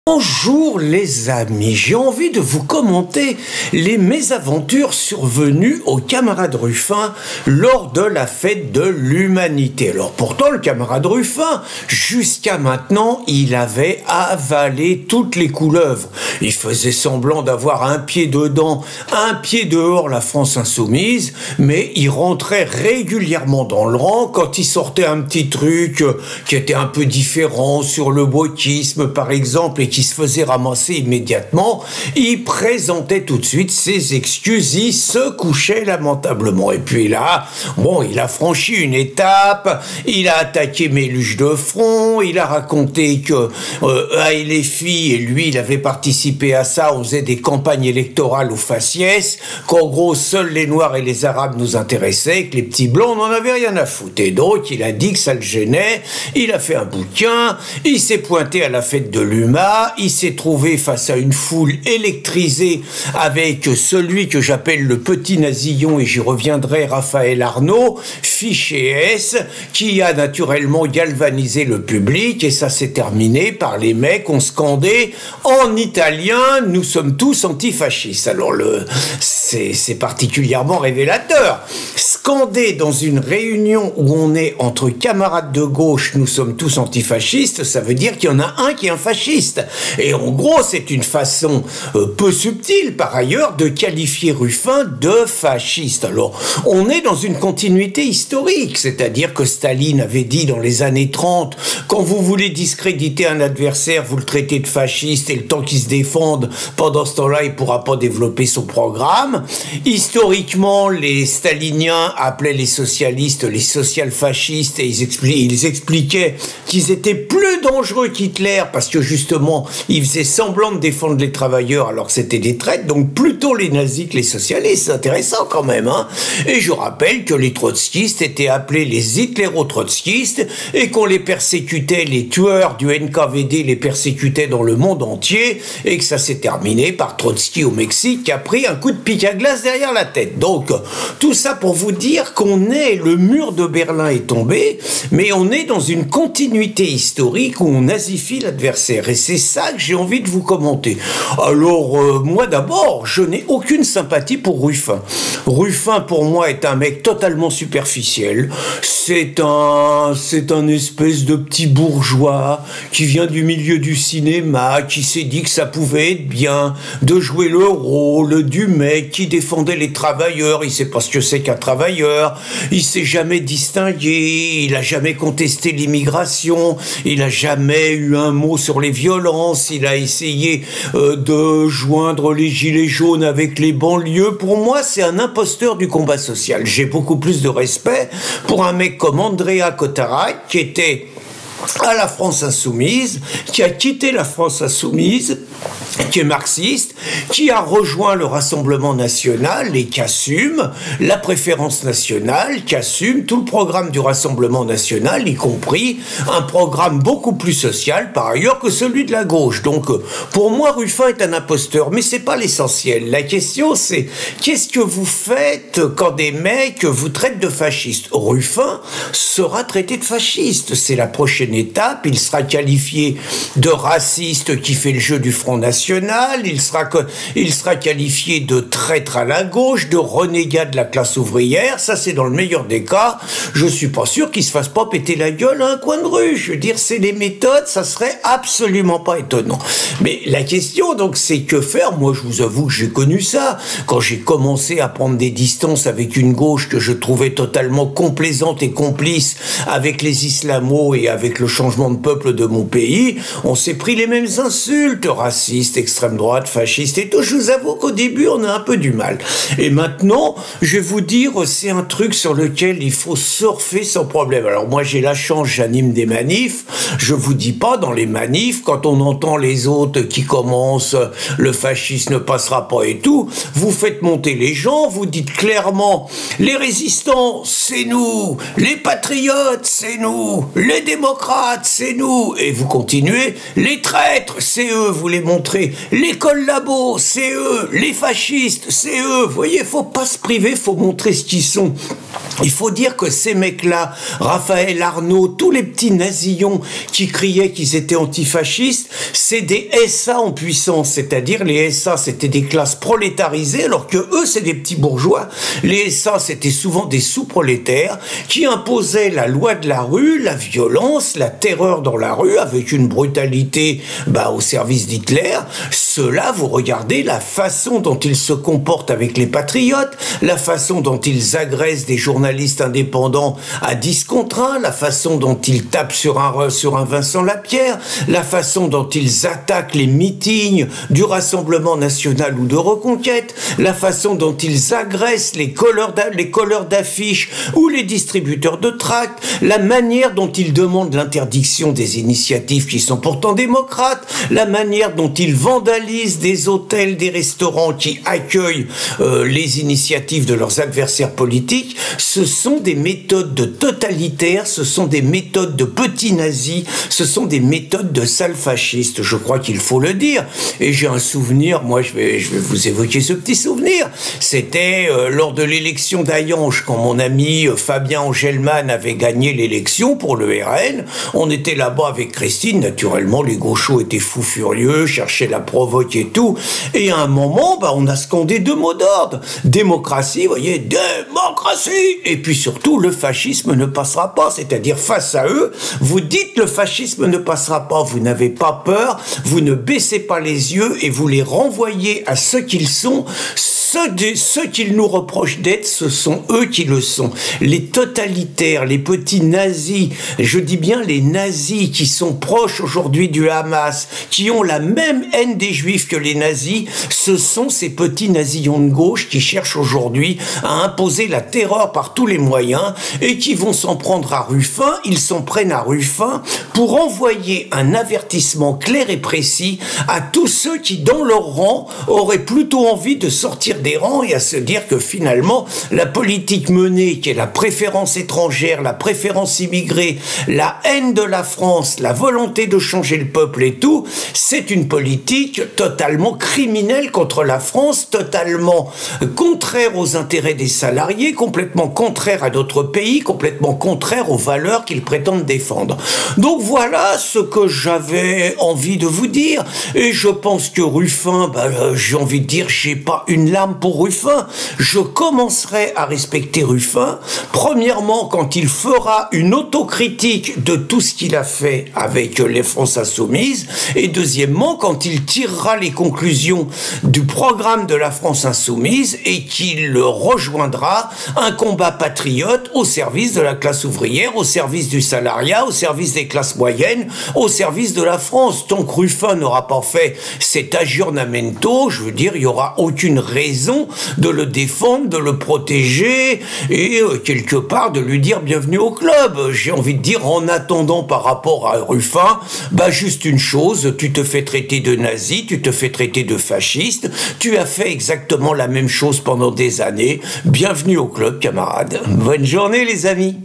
Bonjour les amis, j'ai envie de vous commenter les mésaventures survenues au camarade Ruffin lors de la fête de l'humanité. Alors pourtant le camarade Ruffin, jusqu'à maintenant, il avait avalé toutes les couleuvres. Il faisait semblant d'avoir un pied dedans, un pied dehors la France insoumise, mais il rentrait régulièrement dans le rang quand il sortait un petit truc qui était un peu différent sur le wokisme par exemple et qui se faisait ramasser immédiatement, il présentait tout de suite ses excuses, il se couchait lamentablement. Et puis là, bon, il a franchi une étape, il a attaqué Méluche de front, il a raconté que les filles, et lui, il avait participé à ça, on faisait des campagnes électorales au faciès, qu'en gros, seuls les Noirs et les Arabes nous intéressaient, que les petits Blancs, on n'en avait rien à foutre. Et donc, il a dit que ça le gênait, il a fait un bouquin, il s'est pointé à la fête de l'UMA, il s'est trouvé face à une foule électrisée avec celui que j'appelle le petit nasillon, et j'y reviendrai, Raphaël Arnaud, fiché S, qui a naturellement galvanisé le public, et ça s'est terminé par les mecs ont scandé en italien « Nous sommes tous antifascistes ». Alors c'est particulièrement révélateur. Scander dans une réunion où on est entre camarades de gauche, nous sommes tous antifascistes, ça veut dire qu'il y en a un qui est un fasciste. Et en gros, c'est une façon peu subtile, par ailleurs, de qualifier Ruffin de fasciste. Alors, on est dans une continuité historique, c'est-à-dire que Staline avait dit dans les années 30, quand vous voulez discréditer un adversaire, vous le traitez de fasciste, et le temps qu'il se défende, pendant ce temps-là, il ne pourra pas développer son programme. Historiquement, les staliniens appelaient les socialistes les social-fascistes, et ils expliquaient qu'ils étaient plus dangereux qu'Hitler, parce que justement, ils faisaient semblant de défendre les travailleurs alors que c'était des traites, donc plutôt les nazis que les socialistes. C'est intéressant quand même, hein. Et je rappelle que les trotskistes étaient appelés les hitléro-trotskistes et qu'on les persécutait, les tueurs du NKVD les persécutaient dans le monde entier, et que ça s'est terminé par Trotsky au Mexique qui a pris un coup de pic à glace derrière la tête. Donc tout ça pour vous dire le mur de Berlin est tombé, mais on est dans une continuité historique où on nazifie l'adversaire, et c'est ça que j'ai envie de vous commenter. Alors, moi d'abord, je n'ai aucune sympathie pour Ruffin. Ruffin, pour moi, est un mec totalement superficiel. C'est un espèce de petit bourgeois qui vient du milieu du cinéma, qui s'est dit que ça pouvait être bien de jouer le rôle du mec qui défendait les travailleurs. Il sait pas ce que c'est qu'un travailleur. Il s'est jamais distingué. Il a jamais contesté l'immigration. Il a jamais eu un mot sur les violences. Il a essayé de joindre les gilets jaunes avec les banlieues. Pour moi, c'est un imposteur du combat social. J'ai beaucoup plus de respect pour un mec comme Andrea Cotarac, qui était à la France Insoumise, qui a quitté la France Insoumise, qui est marxiste, qui a rejoint le Rassemblement National et qui assume la préférence nationale, qui assume tout le programme du Rassemblement National, y compris un programme beaucoup plus social, par ailleurs, que celui de la gauche. Donc, pour moi, Ruffin est un imposteur, mais c'est pas l'essentiel. La question, c'est qu'est-ce que vous faites quand des mecs vous traitent de fascistes? Ruffin sera traité de fasciste. C'est la prochaine étape. Il sera qualifié de raciste qui fait le jeu du Front National, il sera qualifié de traître à la gauche, de renégat de la classe ouvrière. Ça, c'est dans le meilleur des cas. Je suis pas sûr qu'il se fasse pas péter la gueule à un coin de rue. Je veux dire, c'est les méthodes, ça serait absolument pas étonnant. Mais la question, donc, c'est que faire? Moi, je vous avoue que j'ai connu ça. Quand j'ai commencé à prendre des distances avec une gauche que je trouvais totalement complaisante et complice avec les islamos et avec le changement de peuple de mon pays, on s'est pris les mêmes insultes, racistes, extrême droite, fasciste et tout. Je vous avoue qu'au début, on a un peu du mal. Et maintenant, je vais vous dire, c'est un truc sur lequel il faut surfer sans problème. Alors moi, j'ai la chance, j'anime des manifs. Je vous dis pas, dans les manifs, quand on entend les autres qui commencent, le fascisme ne passera pas et tout, vous faites monter les gens, vous dites clairement, les résistants, c'est nous, les patriotes, c'est nous, les démocrates, c'est nous, et vous continuez, les traîtres, c'est eux, vous les montrez voyez, l'école labo, c'est eux, les fascistes, c'est eux. Vous voyez, faut pas se priver, faut montrer ce qu'ils sont. Il faut dire que ces mecs-là, Raphaël, Arnaud, tous les petits nazillons qui criaient qu'ils étaient antifascistes, c'est des SA en puissance, c'est-à-dire les SA, c'était des classes prolétarisées, alors que eux, c'est des petits bourgeois. Les SA, c'était souvent des sous-prolétaires qui imposaient la loi de la rue, la violence, la terreur dans la rue, avec une brutalité au service d'Hitler. Ceux-là, vous regardez la façon dont ils se comportent avec les patriotes, la façon dont ils agressent des journalistes indépendants à 10 contre 1, la façon dont ils tapent sur un Vincent Lapierre, la façon dont ils attaquent les meetings du Rassemblement national ou de Reconquête, la façon dont ils agressent les colleurs d'affiches ou les distributeurs de tracts, la manière dont ils demandent l'interdiction des initiatives qui sont pourtant démocrates, la manière dont ils vandalisent des hôtels, des restaurants qui accueillent les initiatives de leurs adversaires politiques. Ce sont des méthodes de totalitaires, ce sont des méthodes de petits nazis, ce sont des méthodes de sales fascistes, je crois qu'il faut le dire. Et j'ai un souvenir, moi je vais vous évoquer ce petit souvenir, c'était lors de l'élection d'Hayange, quand mon ami Fabien Angelman avait gagné l'élection pour le RN, on était là-bas avec Christine, naturellement les gauchos étaient fous furieux, cherchaient la provoque et tout, et à un moment, on a scandé 2 mots d'ordre, démocratie, vous voyez, démocratie, et puis surtout, le fascisme ne passera pas, c'est-à-dire face à eux, vous dites le fascisme ne passera pas, vous n'avez pas peur, vous ne baissez pas les yeux et vous les renvoyez à ce qu'ils sont. Ceux qu'ils nous reprochent d'être, ce sont eux qui le sont. Les totalitaires, les petits nazis, je dis bien les nazis qui sont proches aujourd'hui du Hamas, qui ont la même haine des juifs que les nazis, ce sont ces petits nazillons de gauche qui cherchent aujourd'hui à imposer la terreur par tous les moyens et qui vont s'en prendre à Ruffin. Ils s'en prennent à Ruffin pour envoyer un avertissement clair et précis à tous ceux qui, dans leur rang, auraient plutôt envie de sortir des rangs et à se dire que finalement, la politique menée, qui est la préférence étrangère, la préférence immigrée, la haine de la France, la volonté de changer le peuple et tout, c'est une politique totalement criminelle contre la France, totalement contraire aux intérêts des salariés, complètement contraire à d'autres pays, complètement contraire aux valeurs qu'ils prétendent défendre. Donc voilà ce que j'avais envie de vous dire, et je pense que Ruffin, j'ai envie de dire, j'ai pas une lame pour Ruffin, je commencerai à respecter Ruffin, premièrement quand il fera une autocritique de tout ce qu'il a fait avec les France Insoumise, et deuxièmement quand il tirera les conclusions du programme de la France Insoumise et qu'il rejoindra un combat patriote au service de la classe ouvrière, au service du salariat, au service des classes moyennes, au service de la France. Tant que Ruffin n'aura pas fait cet aggiornamento, je veux dire, il n'y aura aucune raison de le défendre, de le protéger et quelque part de lui dire bienvenue au club. J'ai envie de dire, en attendant par rapport à Ruffin, juste une chose, tu te fais traiter de nazi, tu te fais traiter de fasciste, tu as fait exactement la même chose pendant des années. Bienvenue au club, camarades. Bonne journée les amis.